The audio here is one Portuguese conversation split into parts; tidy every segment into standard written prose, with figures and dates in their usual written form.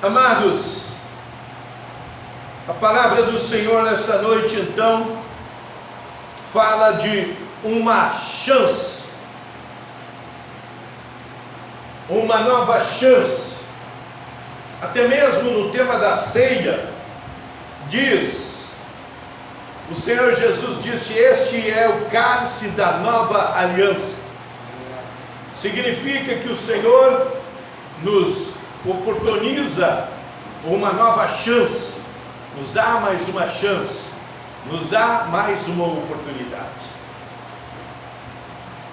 Amados, a palavra do Senhor nessa noite então fala de uma chance, uma nova chance. Até mesmo no tema da ceia o Senhor Jesus disse: este é o cálice da nova aliança. Significa que o Senhor nos oportuniza uma nova chance, nos dá mais uma chance, nos dá mais uma oportunidade.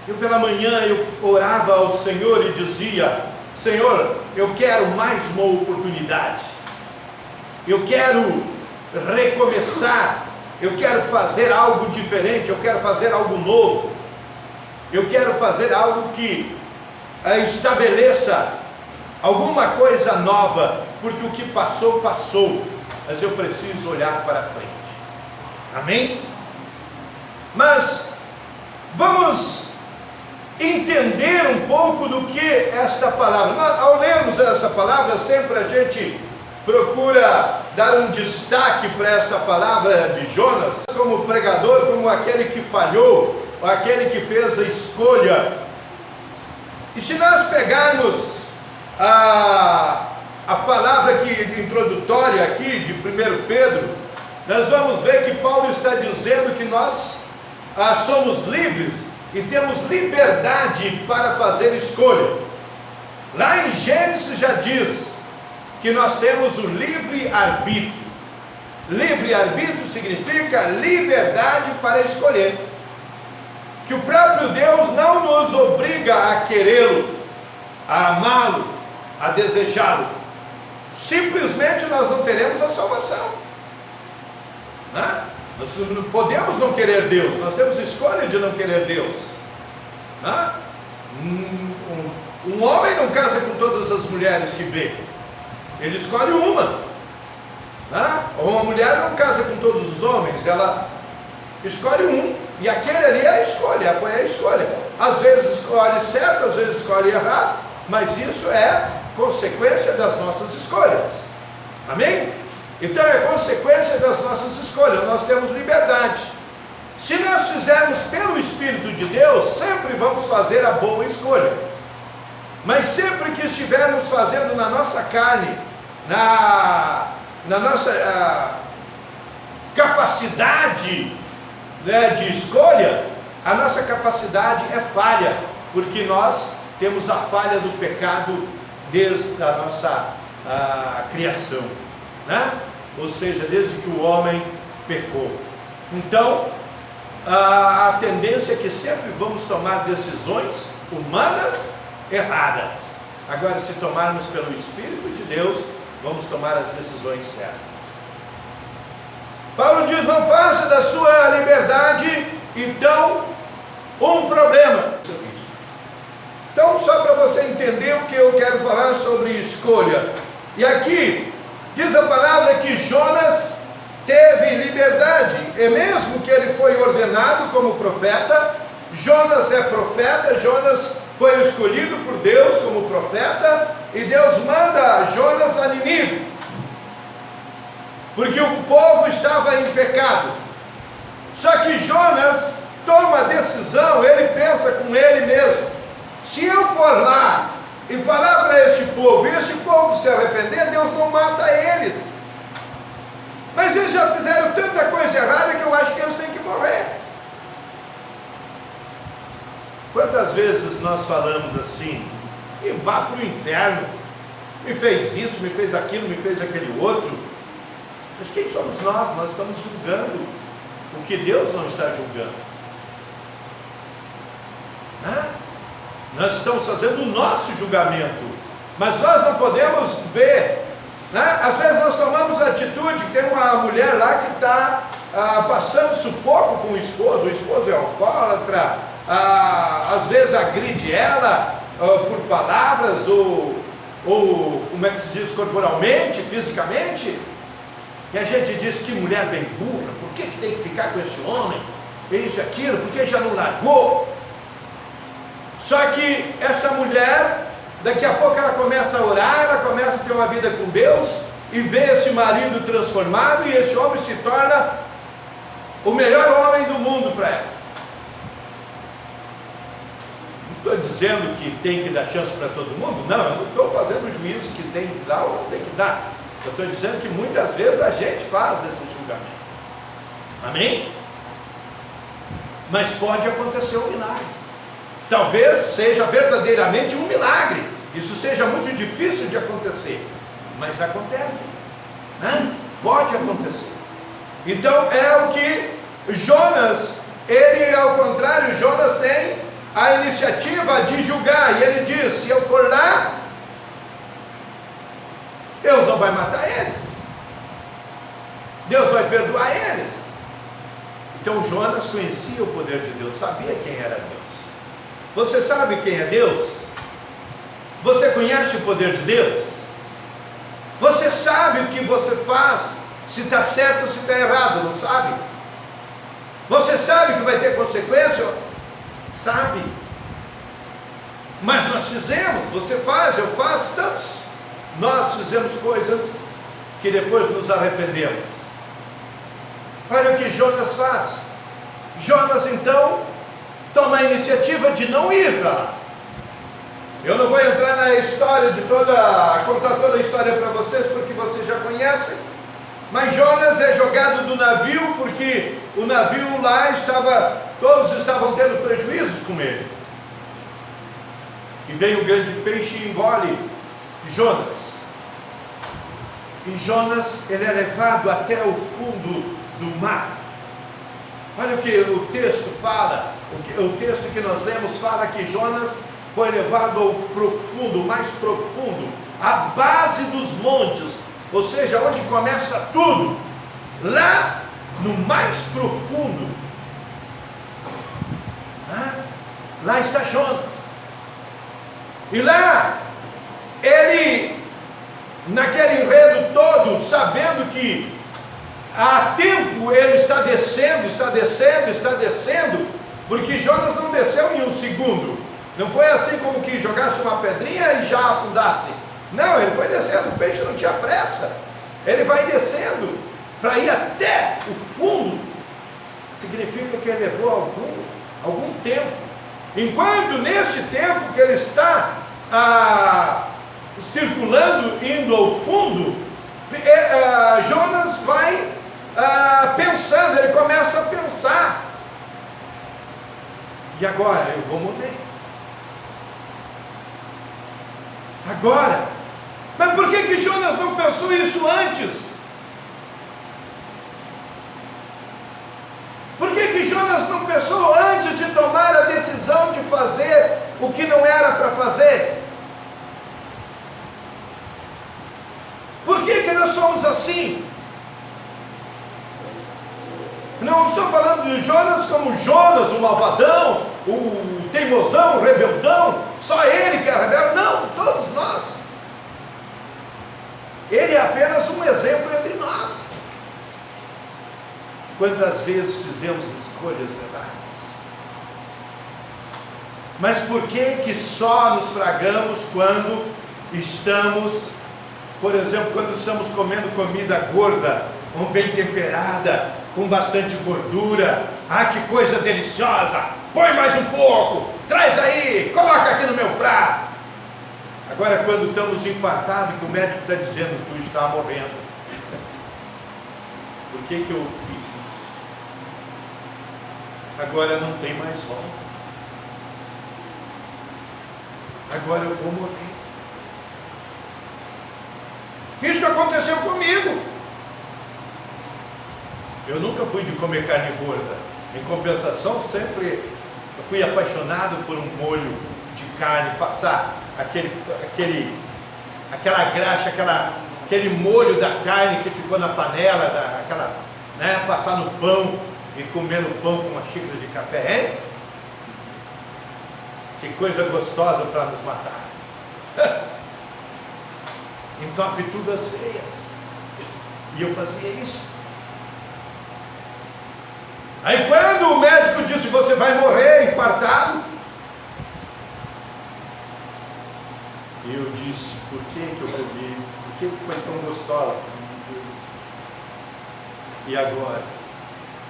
Eu pela manhã eu orava ao Senhor e dizia: Senhor, eu quero mais uma oportunidade, eu quero recomeçar, eu quero fazer algo diferente, eu quero fazer algo novo, eu quero fazer algo que estabeleça alguma coisa nova, porque o que passou, passou, mas eu preciso olhar para frente. Amém? Mas vamos entender um pouco do que esta palavra. Ao lermos essa palavra, sempre a gente procura dar um destaque para esta palavra de Jonas, como pregador, como aquele que falhou, aquele que fez a escolha. E se nós pegarmos a palavra introdutória aqui de 1 Pedro, nós vamos ver que Paulo está dizendo que nós somos livres e temos liberdade para fazer escolha. Lá em Gênesis já diz que nós temos o livre-arbítrio. Livre-arbítrio significa liberdade para escolher. Que o próprio Deus não nos obriga a querê-lo, a amá-lo, a desejá-lo. Simplesmente nós não teremos a salvação. Nós podemos não querer Deus, nós temos escolha de não querer Deus. Um homem não casa com todas as mulheres que vê, ele escolhe uma. Uma mulher não casa com todos os homens, ela escolhe um, e aquele ali é a escolha, foi a escolha. Às vezes escolhe certo, às vezes escolhe errado, mas isso é consequência das nossas escolhas. Amém? Então é consequência das nossas escolhas, nós temos liberdade. Se nós fizermos pelo Espírito de Deus, sempre vamos fazer a boa escolha. Mas sempre que estivermos fazendo na nossa carne, na nossa capacidade de escolha, a nossa capacidade é falha, porque nós temos a falha do pecado desde a nossa criação, ou seja, desde que o homem pecou. Então a tendência é que sempre vamos tomar decisões humanas erradas. Agora, se tomarmos pelo Espírito de Deus, vamos tomar as decisões certas. Paulo diz: não faça da sua liberdade então um problema. Então, só para você entender o que eu quero falar sobre escolha. E aqui diz a palavra que Jonas teve liberdade, e mesmo que ele foi ordenado como profeta, Jonas é profeta, Jonas foi escolhido por Deus como profeta, e Deus manda Jonas a Nínive, porque o povo estava em pecado. Só que Jonas toma a decisão, ele pensa com ele mesmo: se eu for lá e falar para este povo, e este povo se arrepender, Deus não mata eles. Mas eles já fizeram tanta coisa errada que eu acho que eles têm que morrer. Quantas vezes nós falamos assim: e vá para o inferno, me fez isso, me fez aquilo, me fez aquele outro. Mas quem somos nós? Nós estamos julgando o que Deus não está julgando. Nós estamos fazendo o nosso julgamento, mas nós não podemos ver. Às vezes nós tomamos a atitude, tem uma mulher lá que está passando sufoco com o esposo é alcoólatra, às vezes agride ela por palavras ou como é que se diz, corporalmente, fisicamente, e a gente diz: que mulher bem burra, por que tem que ficar com esse homem, isso e aquilo, por que já não largou? Só que essa mulher Daqui a pouco ela começa a orar, ela começa a ter uma vida com Deus, e vê esse marido transformado, e esse homem se torna o melhor homem do mundo para ela. Não estou dizendo que tem que dar chance para todo mundo, não, eu não estou fazendo juízo que tem que dar ou não tem que dar. Eu estou dizendo que muitas vezes a gente faz esse julgamento. Amém? Mas pode acontecer um milagre. Talvez seja verdadeiramente um milagre. Isso seja muito difícil de acontecer, mas acontece, né? Pode acontecer. Então é o que Jonas, ele ao contrário, Jonas tem a iniciativa de julgar, e ele diz: se eu for lá, Deus não vai matar eles, Deus vai perdoar eles. Então Jonas conhecia o poder de Deus, sabia quem era Deus. Você sabe quem é Deus? Você conhece o poder de Deus? Você sabe o que você faz, se está certo ou se está errado, não sabe? Você sabe que vai ter consequência? Sabe? Mas nós fizemos, você faz, eu faço, tantos. Nós fizemos coisas que depois nos arrependemos. Olha o que Jonas faz. Jonas então toma a iniciativa de não ir para lá. Eu não vou entrar na história contar toda a história para vocês, porque vocês já conhecem. Mas Jonas é jogado do navio, porque o navio lá todos estavam tendo prejuízo com ele. E vem o grande peixe e engole Jonas. E Jonas, ele é levado até o fundo do mar. Olha o que o texto fala, o texto que nós lemos fala que Jonas foi levado ao profundo, mais profundo, à base dos montes, ou seja, onde começa tudo, lá no mais profundo, lá está Jonas. E lá, ele, naquele enredo todo, sabendo que há tempo ele está descendo, porque Jonas não desceu em um segundo. Não foi assim como que jogasse uma pedrinha e já afundasse. Não, ele foi descendo, o peixe não tinha pressa. Ele vai descendo para ir até o fundo. Significa que ele levou algum tempo. Enquanto neste tempo que ele está circulando, indo ao fundo, Jonas vai pensando, ele começa a pensar: e agora? Eu vou morrer. Agora? Mas por que Jonas não pensou isso antes? Por que Jonas não pensou antes de tomar a decisão de fazer o que não era para fazer? Por que nós somos assim? Não estou falando de Jonas como Jonas, o malvadão, o teimosão, o rebeldão, só ele que é rebelde. Não, todos nós. Ele é apenas um exemplo entre nós. Quantas vezes fizemos escolhas erradas? Mas por que só nos fragamos quando estamos, por exemplo, quando estamos comendo comida gorda, ou bem temperada, com bastante gordura? Ah, que coisa deliciosa! Põe mais um pouco, traz aí, coloca aqui no meu prato. Agora, quando estamos infartados, que o médico está dizendo que tu está morrendo, por que eu fiz isso? Agora não tem mais volta. Agora eu vou morrer. Isso aconteceu comigo. Eu nunca fui de comer carne gorda. Em compensação, sempre fui apaixonado por um molho de carne, passar aquela graxa, aquele molho da carne que ficou na panela, passar no pão e comer no pão com uma xícara de café, hein? Que coisa gostosa para nos matar. Entope tudo as veias. E eu fazia isso. Aí quando o médico disse: você vai morrer infartado, disse: por que eu bebi? Por que foi tão gostosa? E agora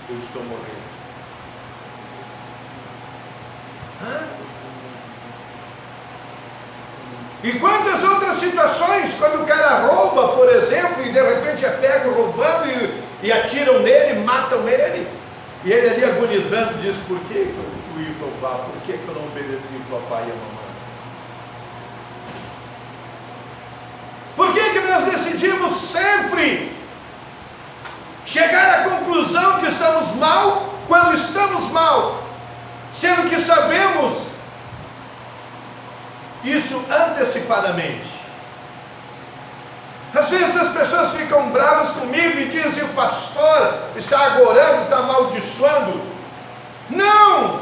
eu estou morrendo. E quantas outras situações, quando o cara rouba, por exemplo, e de repente é pego roubando e atiram nele, matam ele, e ele ali agonizando diz: por que eu fui roubar? Por que eu não obedeci o papai e a mamãe? Por que nós decidimos sempre chegar à conclusão que estamos mal quando estamos mal, sendo que sabemos isso antecipadamente? Às vezes as pessoas ficam bravas comigo e dizem: o pastor está agorando, está amaldiçoando. Não!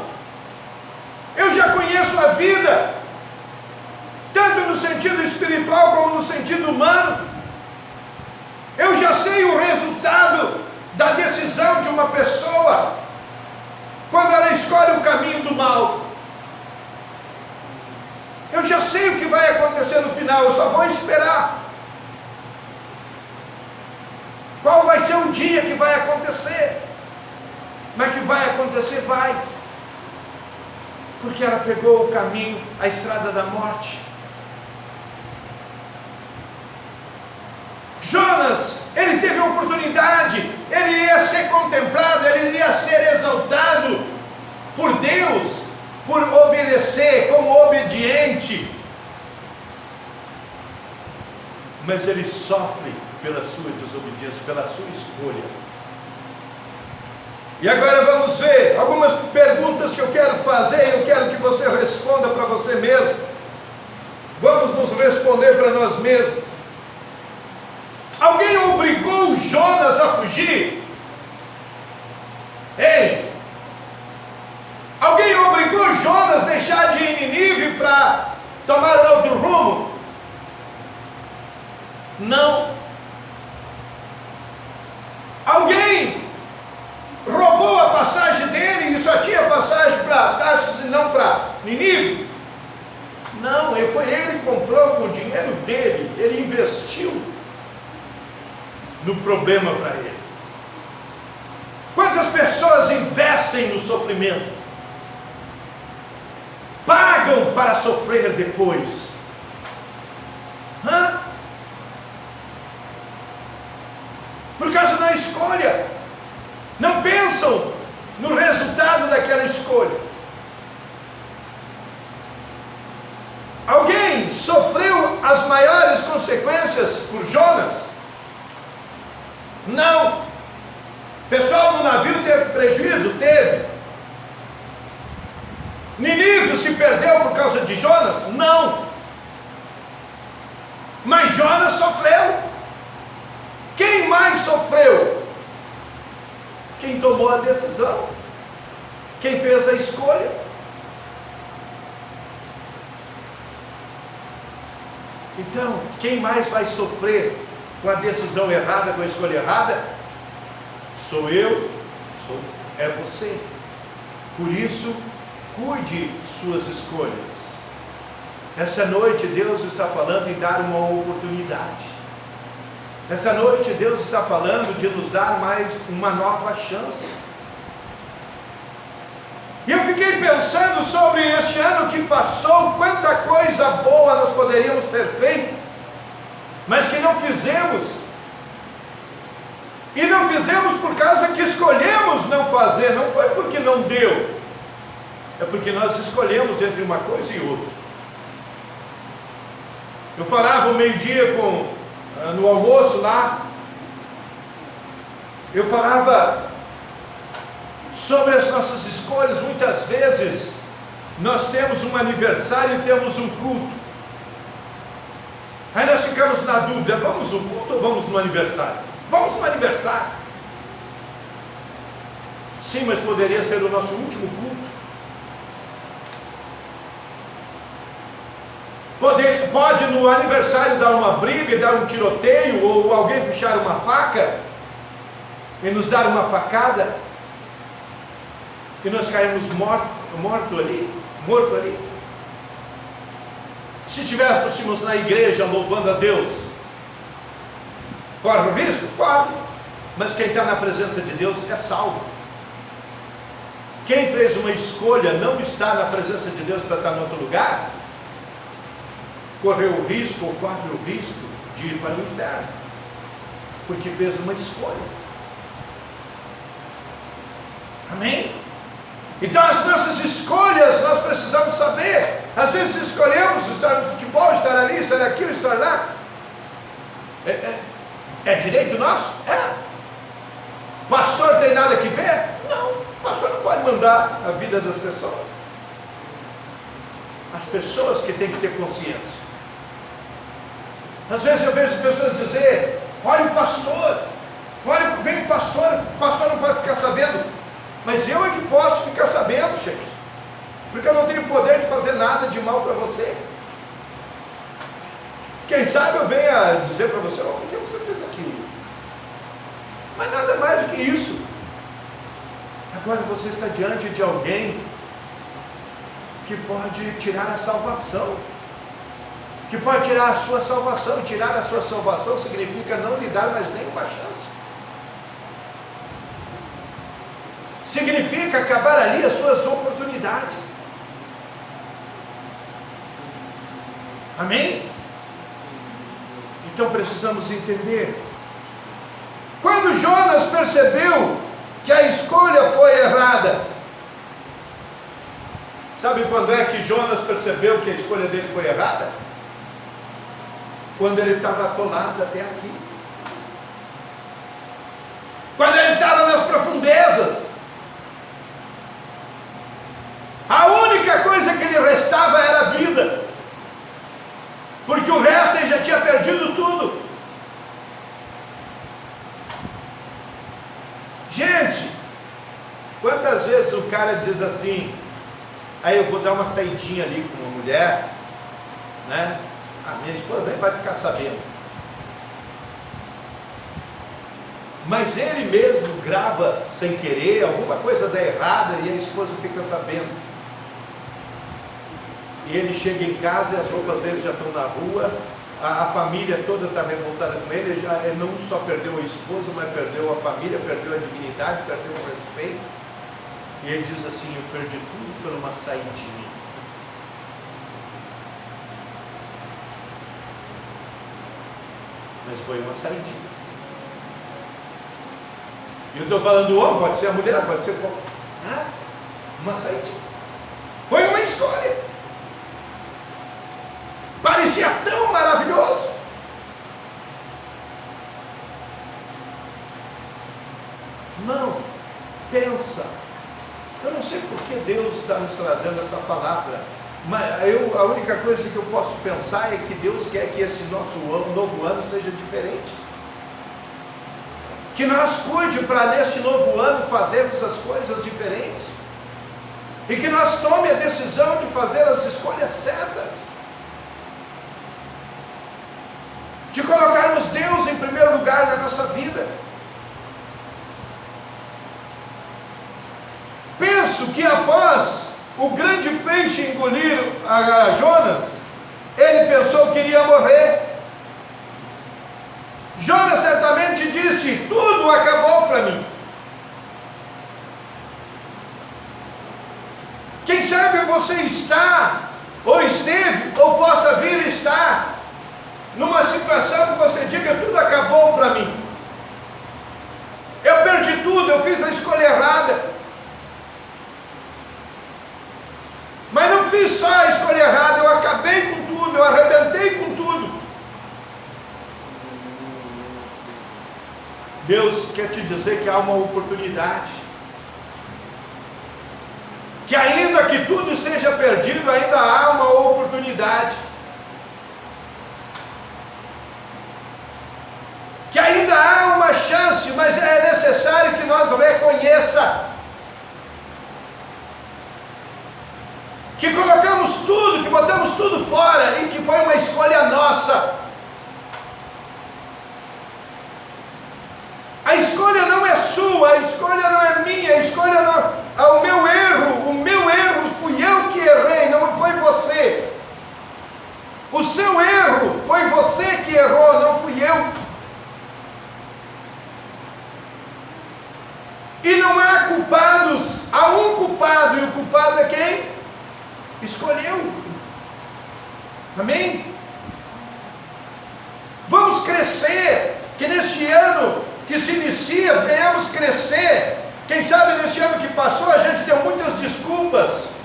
Eu já conheço a vida, tanto no sentido espiritual como no sentido humano. Eu já sei o resultado da decisão de uma pessoa quando ela escolhe o caminho do mal. Eu já sei o que vai acontecer no final, eu só vou esperar. Qual vai ser o dia que vai acontecer? Mas que vai acontecer, vai. Porque ela pegou o caminho, a estrada da morte. Jonas, ele teve a oportunidade, ele iria ser contemplado, ele iria ser exaltado por Deus, por obedecer, como obediente. Mas ele sofre pela sua desobediência, pela sua escolha. E agora vamos ver algumas perguntas que eu quero fazer, eu quero que você responda para você mesmo. Vamos nos responder para nós mesmos. Alguém obrigou Jonas a fugir? Ei! Alguém obrigou Jonas a deixar de ir em Nínive para tomar outro rumo? Não. Alguém roubou a passagem dele e só tinha passagem para Tarsis e não para Nínive? Não, foi ele que comprou com o dinheiro dele, ele investiu no problema para ele. Quantas pessoas investem no sofrimento? Pagam para sofrer depois. Por causa da escolha. Não pensam no resultado daquela escolha. Alguém sofreu as maiores consequências por Jonas? Não. O pessoal do navio teve prejuízo? Teve. Nínive se perdeu por causa de Jonas? Não. Mas Jonas sofreu. Quem mais sofreu? Quem tomou a decisão, quem fez a escolha. Então, quem mais vai sofrer com a decisão errada, com a escolha errada? Sou eu, é você. Por isso, cuide suas escolhas. Essa noite Deus está falando em dar uma oportunidade. Essa noite Deus está falando de nos dar mais uma nova chance. E eu fiquei pensando sobre este ano que passou, quanta coisa boa nós poderíamos ter feito, mas que não fizemos. E não fizemos por causa que escolhemos não fazer, não foi porque não deu, é porque nós escolhemos entre uma coisa e outra. Eu falava ao meio-dia no almoço lá, eu falava sobre as nossas escolhas. Muitas vezes nós temos um aniversário e temos um culto, aí nós ficamos na dúvida: vamos no culto ou vamos no aniversário? Vamos no aniversário. Sim, mas poderia ser o nosso último culto. Pode no aniversário dar uma briga, dar um tiroteio, ou alguém puxar uma faca e nos dar uma facada, e nós caímos morto ali. Se estivéssemos na igreja louvando a Deus, corre o risco? Corre. Mas quem está na presença de Deus é salvo. Quem fez uma escolha não está na presença de Deus para estar em outro lugar, correu o risco ou corre o risco de ir para o inferno, porque fez uma escolha. Amém? Então as nossas escolhas nós precisamos saber. Às vezes escolhemos estar no futebol, estar ali, estar aqui, estar lá. É direito nosso? É. Pastor tem nada que ver? Não. O pastor não pode mandar a vida das pessoas. As pessoas que têm que ter consciência. Às vezes eu vejo pessoas dizer: olha o pastor, olha, vem o pastor não pode ficar sabendo. Mas eu é que posso ficar sabendo, gente, porque eu não tenho poder de fazer nada de mal para você. Quem sabe eu venha dizer para você: por que você fez aquilo? Mas nada mais do que isso. Agora você está diante de alguém que pode tirar a salvação, que pode tirar a sua salvação. Tirar a sua salvação significa não lhe dar mais nenhuma chance, significa acabar ali as suas oportunidades. Amém? Então precisamos entender. Quando Jonas percebeu que a escolha foi errada, sabe quando é que Jonas percebeu que a escolha dele foi errada? Quando ele estava atolado até aqui, quando ele estava nas profundezas. A única coisa que lhe restava era a vida, porque o resto ele já tinha perdido tudo. Gente, quantas vezes o cara diz assim: aí eu vou dar uma saidinha ali com uma mulher, né? A minha esposa nem vai ficar sabendo. Mas ele mesmo grava sem querer, alguma coisa dá errada e a esposa fica sabendo. E ele chega em casa e as roupas dele já estão na rua, a família toda está revoltada com ele. Ele não só perdeu a esposa, mas perdeu a família, perdeu a dignidade, perdeu o respeito. E ele diz assim: eu perdi tudo por uma saidinha. Mas foi uma saidinha. E eu estou falando do homem, pode ser a mulher, pode ser uma saidinha. Foi uma escolha. Parecia tão maravilhoso. Não, pensa. Eu não sei por que Deus está nos trazendo essa palavra, mas a única coisa que eu posso pensar é que Deus quer que esse nosso novo ano seja diferente. Que nós cuide para neste novo ano fazermos as coisas diferentes. E que nós tome a decisão de fazer as escolhas certas. De colocarmos Deus em primeiro lugar na nossa vida. Penso que após o grande peixe engolir a Jonas, ele pensou que iria morrer. Jonas certamente disse: tudo acabou para mim. Quem sabe você está, ou esteve, ou possa vir estar numa situação que você diga: tudo acabou para mim. Eu perdi tudo, eu fiz a escolha errada. Mas não fiz só a escolha errada, eu acabei com tudo, eu arrebentei com tudo. Deus quer te dizer que há uma oportunidade, que ainda que tudo esteja perdido, ainda há uma oportunidade, que ainda há uma chance, mas é necessário que nós reconheça que colocamos tudo, que botamos tudo fora e que foi uma escolha nossa. A escolha não é sua, a escolha não é minha, a escolha não é o meu erro fui eu que errei, não foi você. O seu erro foi você que errou, não fui eu. E não há culpados, há um culpado, e o culpado é quem? Escolheu. Amém? Vamos crescer, que neste ano que se inicia, venhamos crescer. Quem sabe neste ano que passou a gente deu muitas desculpas.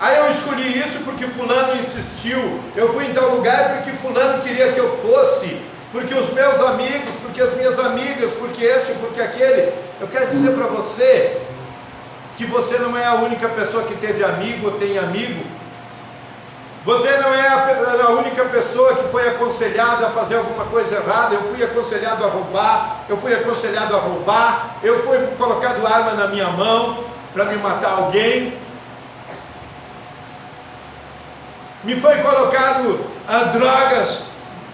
Aí eu escolhi isso porque fulano insistiu, eu fui em tal lugar porque fulano queria que eu fosse, porque os meus amigos, porque as minhas amigas, porque este, porque aquele. Eu quero dizer para você que você não é a única pessoa que teve amigo ou tem amigo. Você não é a única pessoa que foi aconselhada a fazer alguma coisa errada. Eu fui aconselhado a roubar, eu fui aconselhado a roubar, eu fui colocado arma na minha mão para me matar alguém. Me foi colocado drogas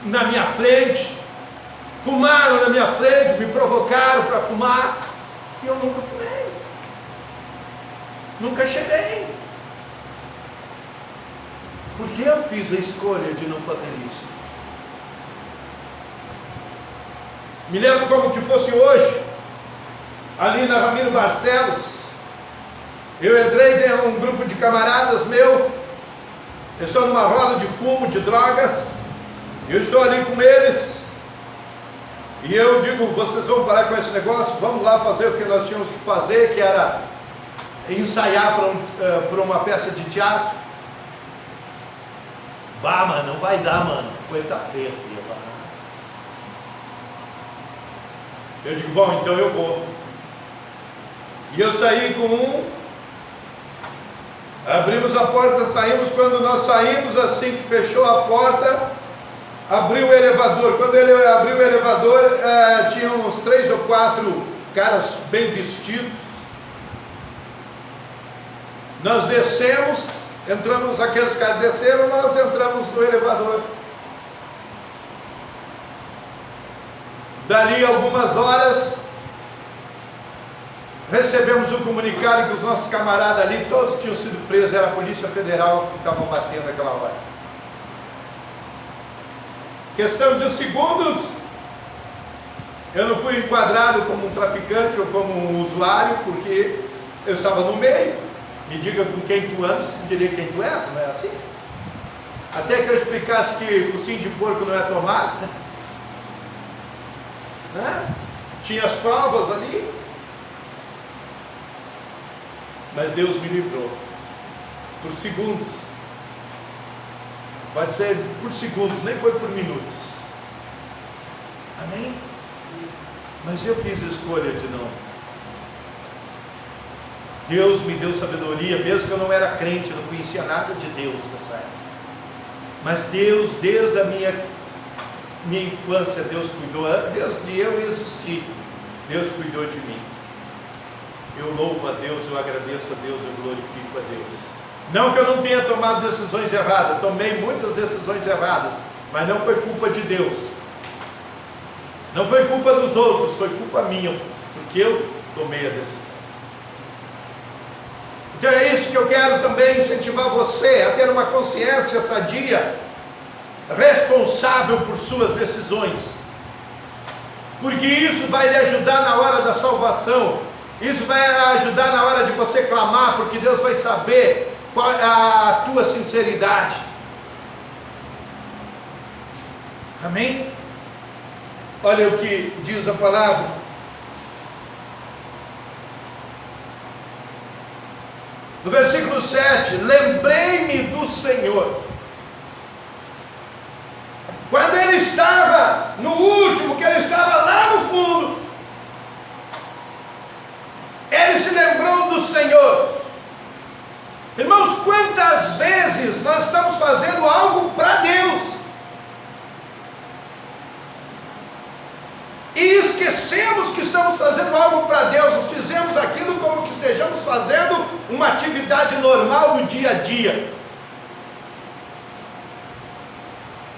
na minha frente, fumaram na minha frente, me provocaram para fumar, e eu nunca fumei, nunca cheirei. Por que eu fiz a escolha de não fazer isso? Me lembro como que fosse hoje, ali na Ramiro Barcelos. Eu entrei, tem um grupo de camaradas meu, eu estou numa roda de fumo, de drogas, eu estou ali com eles, e eu digo, vocês vão parar com esse negócio, vamos lá fazer o que nós tínhamos que fazer, que era ensaiar para uma peça de teatro. Bah, mano, não vai dar, mano, coisa tá feia, filho. Eu digo, bom, então eu vou. E eu saí com um, abrimos a porta, saímos. Quando nós saímos, assim que fechou a porta, abriu o elevador. Quando ele abriu o elevador, tinha uns 3 ou 4 caras bem vestidos. Nós descemos, entramos, aqueles caras desceram, nós entramos no elevador. Dali algumas horas, recebemos um comunicado que os nossos camaradas ali, todos tinham sido presos, era a Polícia Federal que estavam batendo naquela hora. Questão de segundos, eu não fui enquadrado como um traficante ou como um usuário, porque eu estava no meio. Me diga com quem tu andas, eu diria quem tu és, não é assim? Até que eu explicasse que focinho de porco não é tomate, né? Tinha as provas ali. Mas Deus me livrou, por segundos, pode ser por segundos, nem foi por minutos, amém? Mas eu fiz a escolha de não. Deus me deu sabedoria, mesmo que eu não era crente, não conhecia nada de Deus nessa época, mas Deus, desde a minha infância, Deus cuidou, desde de eu existir, Deus cuidou de mim. Eu louvo a Deus, eu agradeço a Deus, eu glorifico a Deus. Não que eu não tenha tomado decisões erradas, tomei muitas decisões erradas, mas não foi culpa de Deus, não foi culpa dos outros, foi culpa minha, porque eu tomei a decisão. Então é isso que eu quero também incentivar você a ter uma consciência sadia, responsável por suas decisões, porque isso vai lhe ajudar na hora da salvação. Isso vai ajudar na hora de você clamar, porque Deus vai saber qual é a tua sinceridade. Amém? Olha o que diz a palavra. No versículo 7, lembrei-me do Senhor. Quando ele estava no último, que ele estava lá no fundo, ele se lembrou do Senhor. Irmãos, quantas vezes nós estamos fazendo algo para Deus e esquecemos que estamos fazendo algo para Deus, fizemos aquilo como que estejamos fazendo uma atividade normal do dia a dia.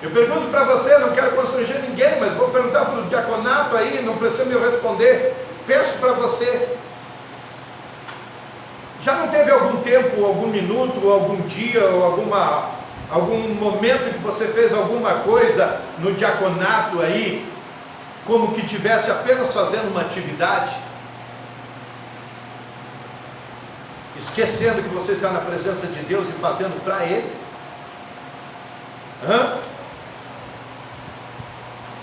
Eu pergunto para você, não quero constranger ninguém, mas vou perguntar para o diaconato aí, não precisa me responder. Peço para você, já não teve algum tempo, algum minuto, algum dia, ou alguma algum momento que você fez alguma coisa no diaconato aí, como que tivesse apenas fazendo uma atividade, esquecendo que você está na presença de Deus e fazendo para Ele?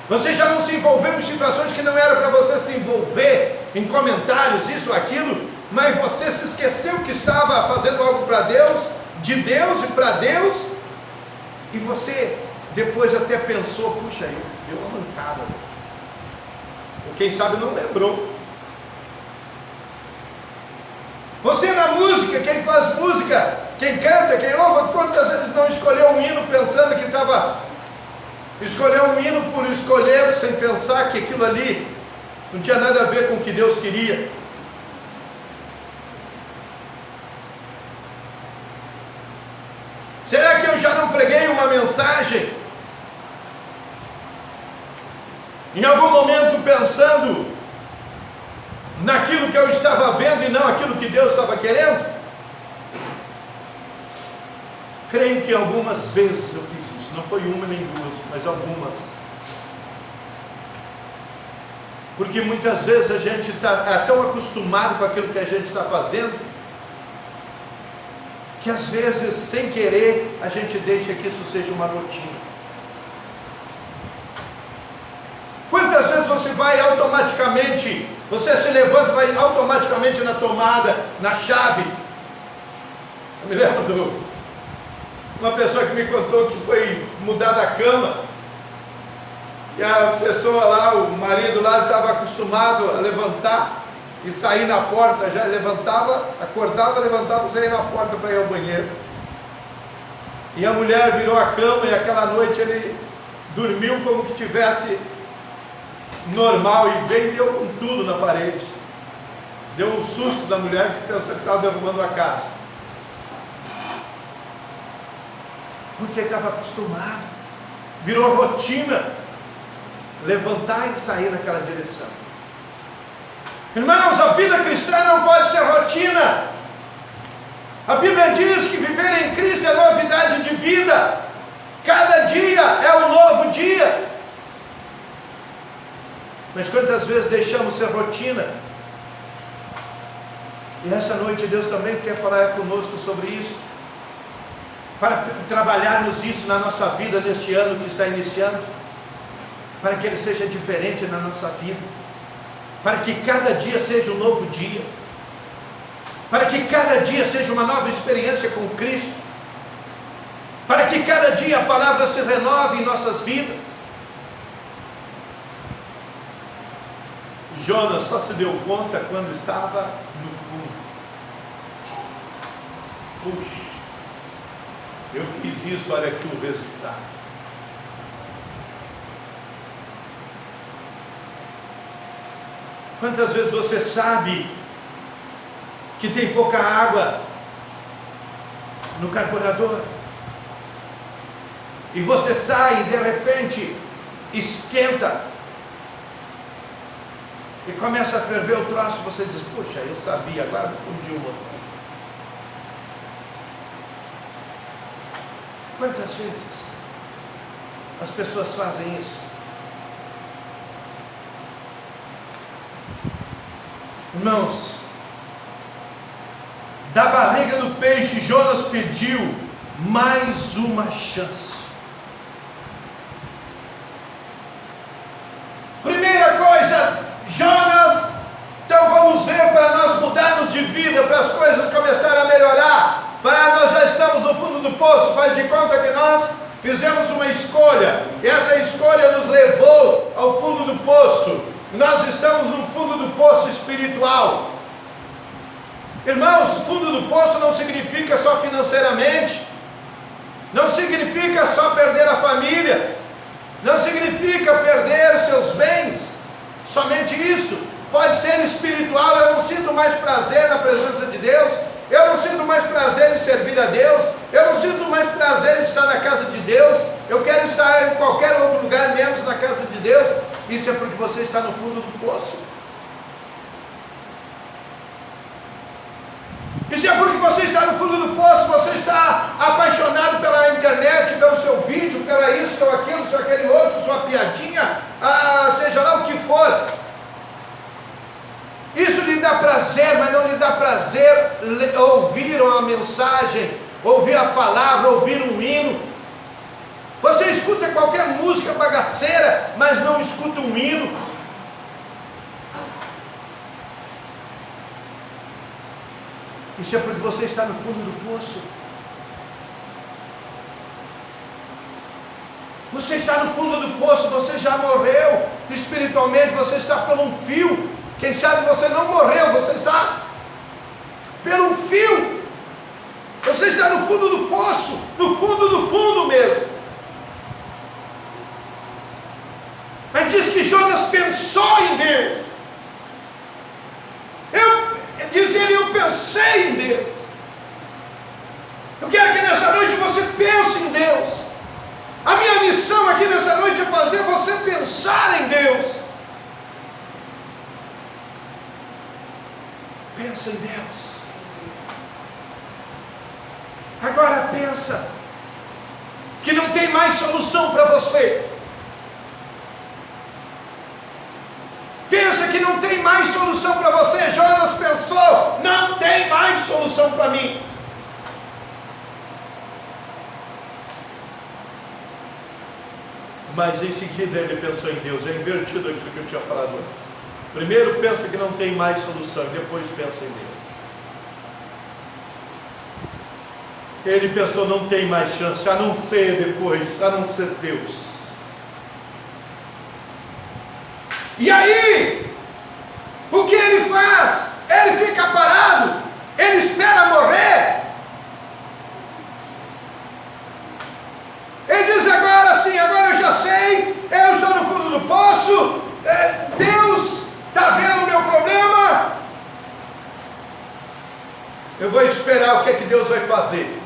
Você já não se envolveu em situações que não era para você se envolver, em comentários, isso, aquilo, mas você se esqueceu que estava fazendo algo para Deus, de Deus e para Deus, e você depois até pensou, puxa, eu deu uma mancada, ou quem sabe não lembrou. Você na música, quem faz música, quem canta, quem ouve, quantas vezes não escolheu um hino pensando que escolheu um hino por escolher, sem pensar que aquilo ali não tinha nada a ver com o que Deus queria. Será que eu já não preguei uma mensagem em algum momento pensando naquilo que eu estava vendo e não aquilo que Deus estava querendo? Creio que algumas vezes eu fiz isso, não foi uma nem duas, mas algumas. Porque muitas vezes a gente está tão acostumado com aquilo que a gente está fazendo, que às vezes, sem querer, a gente deixa que isso seja uma rotina. Quantas vezes você vai automaticamente, você se levanta e vai automaticamente na tomada, na chave? Eu me lembro de uma pessoa que me contou que foi mudar da cama, e a pessoa lá, o marido lá, estava acostumado a levantar e sair na porta, já levantava, acordava, levantava e saía na porta para ir ao banheiro. E a mulher virou a cama e aquela noite ele dormiu como que tivesse normal e veio e deu com tudo na parede. Deu um susto da mulher que pensou que estava derrubando a casa. Porque estava acostumado, virou rotina, levantar e sair naquela direção. Irmãos, a vida cristã não pode ser rotina. A Bíblia diz que viver em Cristo é novidade de vida. Cada dia é um novo dia. Mas quantas vezes deixamos ser rotina? E essa noite Deus também quer falar conosco sobre isso, para trabalharmos isso na nossa vida neste ano que está iniciando, para que ele seja diferente na nossa vida, para que cada dia seja um novo dia, para que cada dia seja uma nova experiência com Cristo, para que cada dia a palavra se renove em nossas vidas. Jonas só se deu conta quando estava no fundo. Puxa, eu fiz isso, olha aqui o resultado. Quantas vezes você sabe que tem pouca água no carburador, e você sai e de repente esquenta e começa a ferver o troço, você diz, puxa, eu sabia, agora fundiu o motor. Quantas vezes as pessoas fazem isso? Irmãos, da barriga do peixe, Jonas pediu mais uma chance. Primeira coisa, Jonas, então vamos ver, para nós mudarmos de vida, para as coisas começarem a melhorar, para nós já estamos no fundo do poço, faz de conta que nós fizemos uma escolha, e essa escolha nos levou ao fundo do poço. Nós estamos no fundo do poço espiritual. Irmãos, fundo do poço não significa só financeiramente, não significa só perder a família, não significa perder seus bens, somente isso. Pode ser espiritual. Eu não sinto mais prazer na presença de Deus, eu não sinto mais prazer em servir a Deus, eu não sinto mais prazer em estar na casa de Deus, eu quero estar em qualquer outro lugar menos na casa de Deus. Isso é porque você está no fundo do poço. Isso é porque você está no fundo do poço, você está apaixonado pela internet, isso ou aquilo, ou aquele outro, sua piadinha, seja lá o que for. Isso lhe dá prazer, mas não lhe dá prazer ouvir uma mensagem, ouvir a palavra, ouvir um hino. Você escuta qualquer música bagaceira, mas não escuta um hino. Isso é porque você está no fundo do poço. Você está no fundo do poço, você já morreu espiritualmente, você está por um fio. Quem sabe você não morreu, você está por um fio. Você está no fundo do poço, no fundo do fundo mesmo. Mas diz que Jonas pensou em Deus. Diz ele, eu pensei em Deus. Eu quero que nessa noite você pense em Deus. A minha missão aqui nessa noite é fazer você pensar em Deus. Pensa em Deus. Agora pensa que não tem mais solução para você. Pensa que não tem mais solução para você. Jonas pensou, não tem mais solução para mim. Mas em seguida ele pensou em Deus. É invertido aquilo que eu tinha falado antes. Primeiro pensa que não tem mais solução, depois pensa em Deus. Ele pensou, não tem mais chance, a não ser depois, a não ser Deus. E aí, o que ele faz? Ele fica parado, ele espera morrer. Ele diz, agora sim, agora eu já sei, eu estou no fundo do poço, Deus está vendo o meu problema, eu vou esperar o que Deus vai fazer.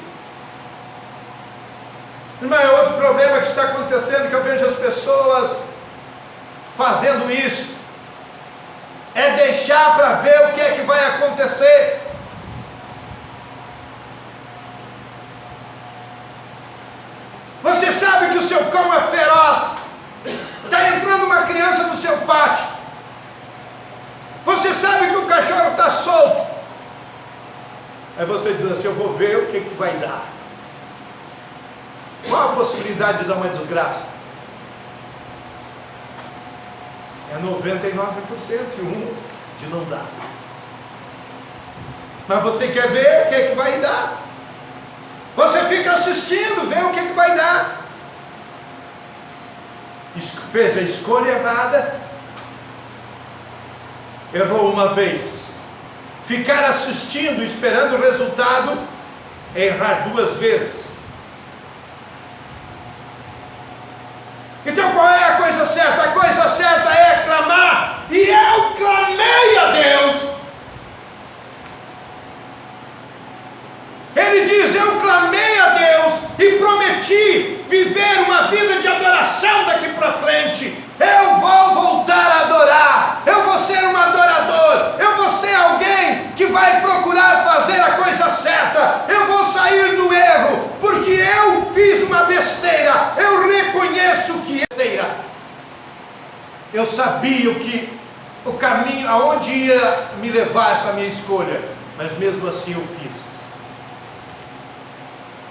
Irmão, é outro problema que está acontecendo, que eu vejo as pessoas fazendo isso, é deixar para ver o que é que vai acontecer. Você sabe que o seu cão é feroz, está entrando uma criança no seu pátio, você sabe que o cachorro está solto, aí você diz assim, eu vou ver o que vai dar. Qual a possibilidade de dar uma desgraça? É 99% e 1% de não dar. Mas você quer ver o que vai dar. Você fica assistindo, vê o que vai dar. Fez a escolha errada, errou uma vez. Ficar assistindo, esperando o resultado, é errar 2 vezes. Então qual é a coisa certa? A coisa certa é clamar. E eu clamei a Deus. Ele diz, eu clamei a Deus e prometi viver uma vida de adoração daqui para frente. Eu vou voltar a adorar. Eu vou ser um adorador. Eu vou ser alguém que vai procurar fazer a coisa certa. Eu vou sair do erro, porque eu fiz uma besteira. Eu reconheço que é besteira. Eu sabia o caminho, aonde ia me levar essa minha escolha, mas mesmo assim eu fiz.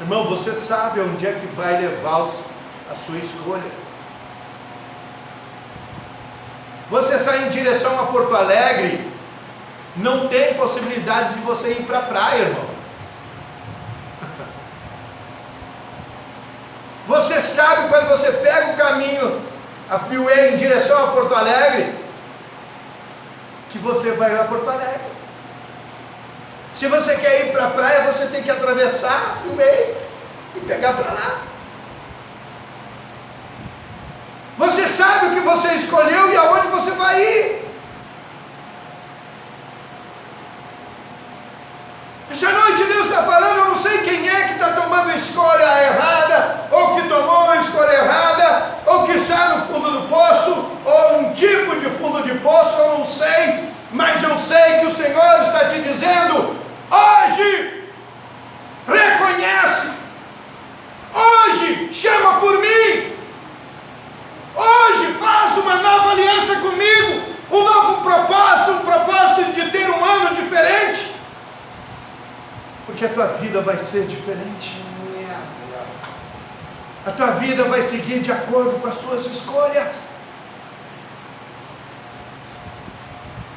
Irmão, você sabe onde é que vai levar a sua escolha. Você sair em direção a Porto Alegre, não tem possibilidade de você ir para a praia, irmão. Você sabe quando você pega o caminho, a freeway em direção a Porto Alegre, que você vai lá a Porto Alegre. Se você quer ir para a praia, você tem que atravessar a freeway e pegar para lá. Você sabe o que você escolheu e aonde você vai ir. Essa noite Deus está falando, eu não sei quem é que está tomando a escolha errada, ou que tomou a escolha errada, ou que está no fundo do poço, ou um tipo de fundo de poço, eu não sei, mas eu sei que o Senhor está te dizendo, hoje, reconhece, hoje, chama por mim, tua vida vai ser diferente. A tua vida vai seguir de acordo com as tuas escolhas.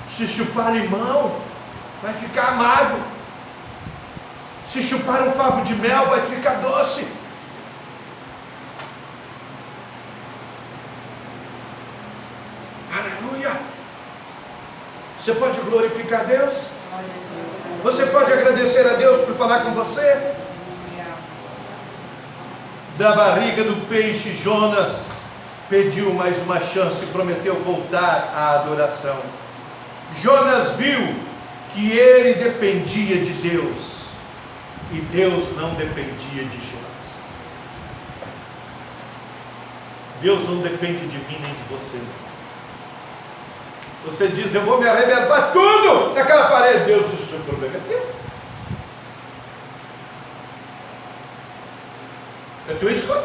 Se chupar limão, vai ficar amargo. Se chupar um favo de mel, vai ficar doce. Aleluia! Você pode glorificar a Deus? Você pode agradecer a Deus por falar com você? Da barriga do peixe, Jonas pediu mais uma chance e prometeu voltar à adoração. Jonas viu que ele dependia de Deus e Deus não dependia de Jonas. Deus não depende de mim nem de você. Você diz: eu vou me arrebentar tudo naquela parede. Deus, o seu problema é teu. É tua escolha.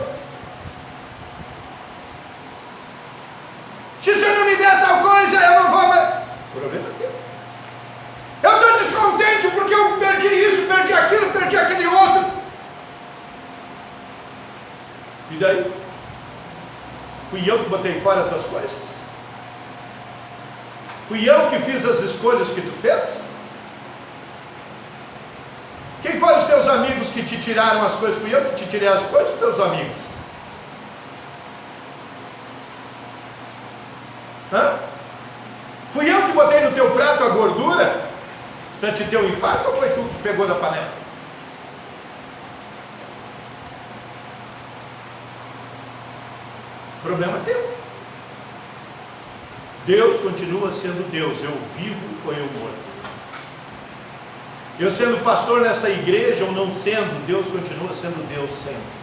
Se você não me der tal coisa, eu não vou mais. O problema é teu. Eu estou descontente porque eu perdi isso, perdi aquilo, perdi aquele outro. E daí? Fui eu que botei fora as tuas coisas? Fui eu que fiz as escolhas que tu fez? Quem foram os teus amigos que te tiraram as coisas? Fui eu que te tirei as coisas, teus amigos? Fui eu que botei no teu prato a gordura para te ter um infarto, ou foi tu que pegou da panela? O problema é teu. Deus continua sendo Deus, eu vivo ou eu morro. Eu sendo pastor nessa igreja ou não sendo, Deus continua sendo Deus sempre.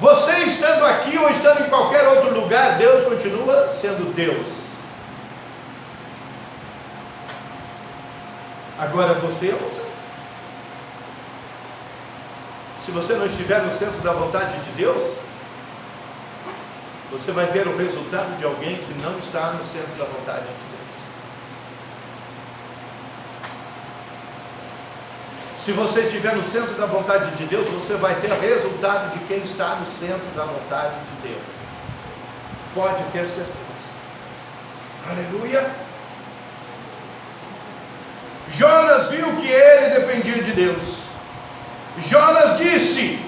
Você estando aqui ou estando em qualquer outro lugar, Deus continua sendo Deus. Agora você ou você? Se você não estiver no centro da vontade de Deus, você vai ter o resultado de alguém que não está no centro da vontade de Deus. Se você estiver no centro da vontade de Deus, você vai ter o resultado de quem está no centro da vontade de Deus. Pode ter certeza. Aleluia! Jonas viu que ele dependia de Deus. Jonas disse: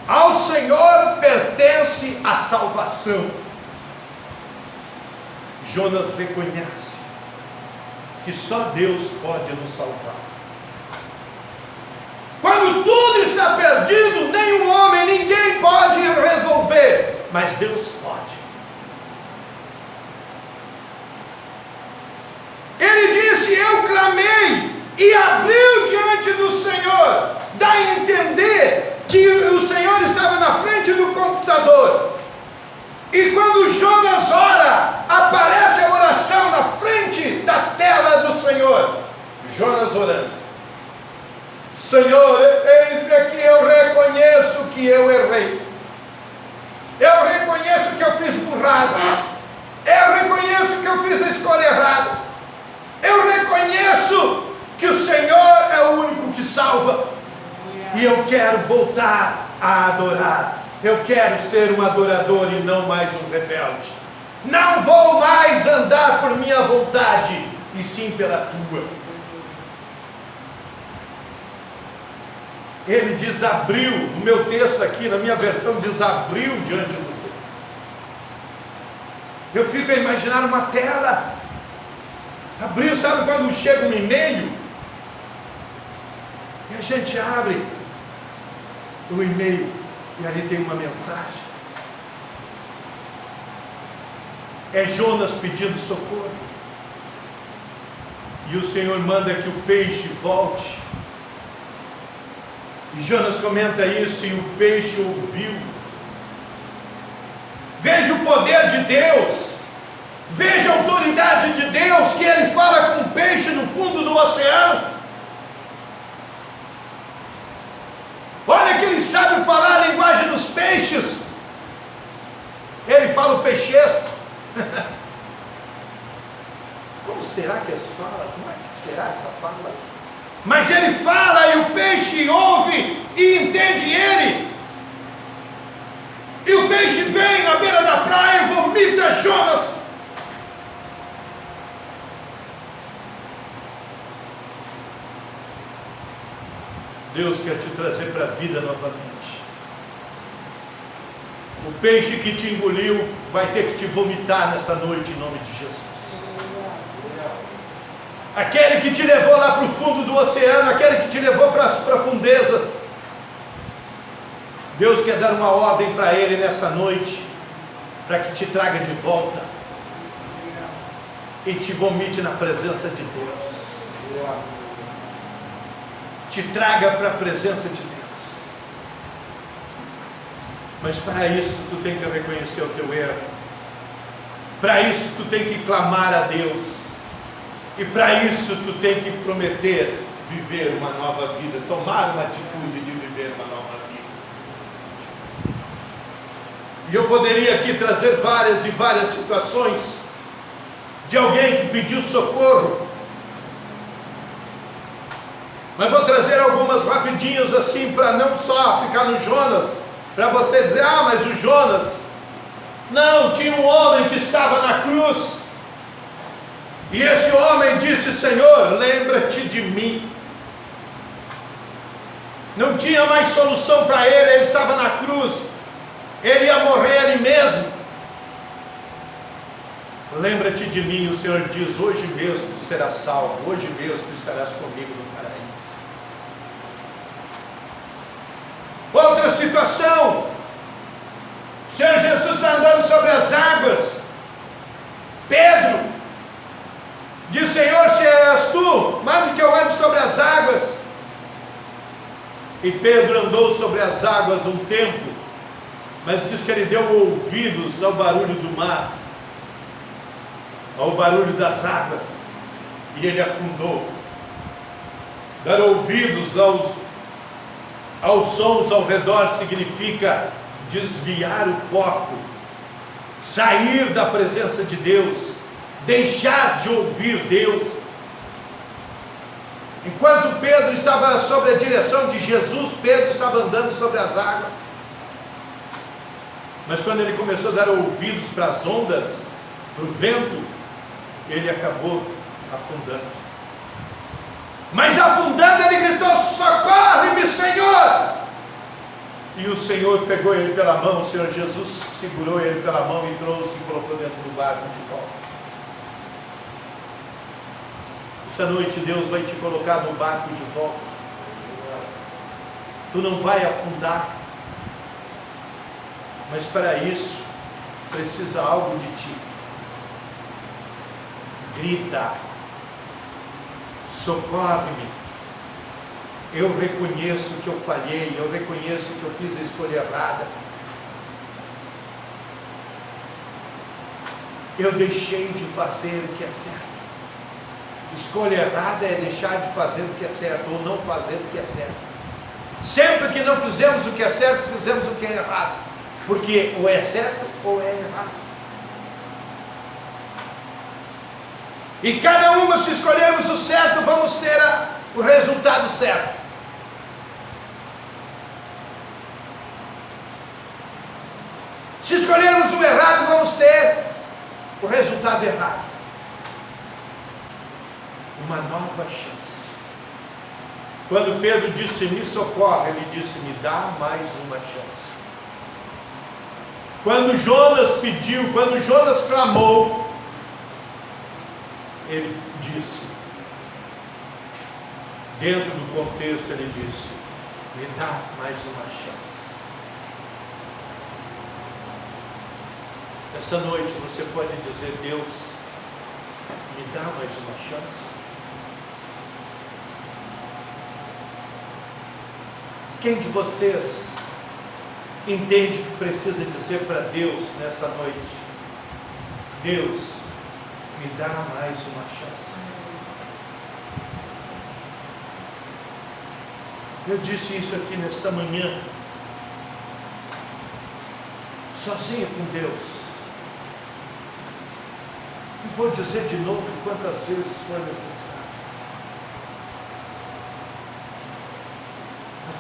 ao Senhor pertence a salvação. Jonas reconhece que só Deus pode nos salvar. Quando tudo está perdido, nenhum homem, ninguém pode resolver, mas Deus pode. Ele disse: eu clamei e abriu diante do Senhor. Dá a entender que o Senhor estava na frente do computador. E quando Jonas ora, aparece a oração na frente da tela do Senhor. Jonas orando: Senhor, eis-me aqui, eu reconheço que eu errei. Eu reconheço que eu fiz burrada. Eu reconheço que eu fiz a escolha errada. Eu reconheço que o Senhor é o único que salva. E eu quero voltar a adorar. Eu quero ser um adorador e não mais um rebelde. Não vou mais andar por minha vontade, e sim pela tua. Ele desabriu, no meu texto aqui, na minha versão, desabriu diante de você. Eu fico a imaginar uma tela. Abriu, sabe quando chega um e-mail? E a gente abre o e-mail e ali tem uma mensagem. É Jonas pedindo socorro. E o Senhor manda que o peixe volte. E Jonas comenta isso e o peixe ouviu. Veja o poder de Deus. Veja a autoridade de Deus, que Ele fala com o peixe no fundo do oceano. Olha que Ele sabe falar a linguagem dos peixes. Ele fala o peixês. Como será que eles falam? Como é que será essa fala? Mas ele fala e o peixe ouve e entende ele. E o peixe vem na beira da praia e vomita Jonas. Deus quer te trazer para a vida novamente. O peixe que te engoliu vai ter que te vomitar nessa noite em nome de Jesus. Aquele que te levou lá para o fundo do oceano, aquele que te levou para as profundezas, Deus quer dar uma ordem para ele nessa noite, para que te traga de volta e te vomite na presença de Deus. Te traga para a presença de Deus. Mas para isso tu tem que reconhecer o teu erro. Para isso tu tem que clamar a Deus. E para isso tu tem que prometer viver uma nova vida, tomar uma atitude de viver uma nova vida. E eu poderia aqui trazer várias e várias situações de alguém que pediu socorro. Mas vou trazer algumas rapidinhas assim, para não só ficar no Jonas, para você dizer, ah, mas o Jonas, não, tinha um homem que estava na cruz, e esse homem disse, Senhor, lembra-te de mim. Não tinha mais solução para ele estava na cruz, ele ia morrer ali mesmo. Lembra-te de mim, o Senhor diz, hoje mesmo tu serás salvo, hoje mesmo tu estarás comigo no paraíso. Outra situação, o Senhor Jesus está andando sobre as águas, Pedro diz, Senhor, se és tu, manda que eu ande sobre as águas. E Pedro andou sobre as águas um tempo, mas diz que ele deu ouvidos ao barulho do mar, ao barulho das águas, e ele afundou. Dar ouvidos aos sons ao redor significa desviar o foco, sair da presença de Deus, deixar de ouvir Deus. Enquanto Pedro estava sob a direção de Jesus, Pedro estava andando sobre as águas. Mas quando ele começou a dar ouvidos para as ondas, para o vento, ele acabou afundando. Mas afundando ele gritou, socorre-me, Senhor! E o Senhor pegou ele pela mão, o Senhor Jesus segurou ele pela mão e trouxe e colocou dentro do barco de volta. Essa noite Deus vai te colocar no barco de volta. Tu não vai afundar, mas para isso precisa algo de ti. Grita, socorre-me. Eu reconheço que eu falhei, eu reconheço que eu fiz a escolha errada. Eu deixei de fazer o que é certo. Escolha errada é deixar de fazer o que é certo, ou não fazer o que é certo. Sempre que não fizemos o que é certo, fizemos o que é errado. Porque ou é certo ou é errado. E cada uma, se escolhermos o certo, vamos ter o resultado certo. Se escolhermos o errado, vamos ter o resultado errado. Uma nova chance. Quando Pedro disse, me socorre, ele disse, me dá mais uma chance. Quando Jonas pediu, quando Jonas clamou, ele disse, dentro do contexto ele disse, me dá mais uma chance. Essa noite você pode dizer, Deus, me dá mais uma chance. Quem de vocês entende que precisa dizer para Deus nessa noite, Deus, me dá mais uma chance? Eu disse isso aqui nesta manhã, sozinho com Deus, e vou dizer de novo quantas vezes for necessário.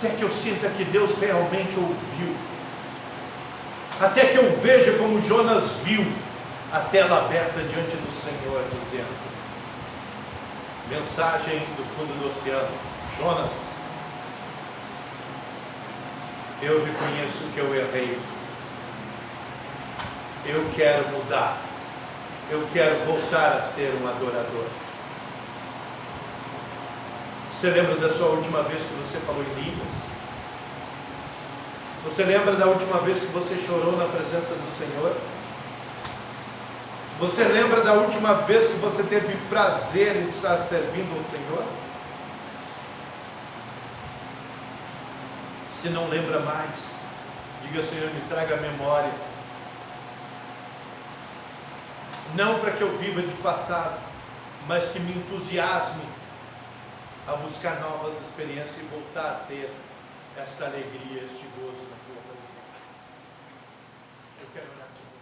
até que eu sinta que Deus realmente ouviu, até que eu veja como Jonas viu a tela aberta diante do Senhor, dizendo: mensagem do fundo do oceano: Jonas, eu reconheço que eu errei, eu quero mudar, eu quero voltar a ser um adorador. Você lembra da sua última vez que você falou em línguas? Você lembra da última vez que você chorou na presença do Senhor? Você lembra da última vez que você teve prazer em estar servindo ao Senhor? Se não lembra mais, diga: Senhor, me traga a memória. Não para que eu viva de passado, mas que me entusiasme a buscar novas experiências e voltar a ter esta alegria, este gozo na tua presença. Eu quero orar com você.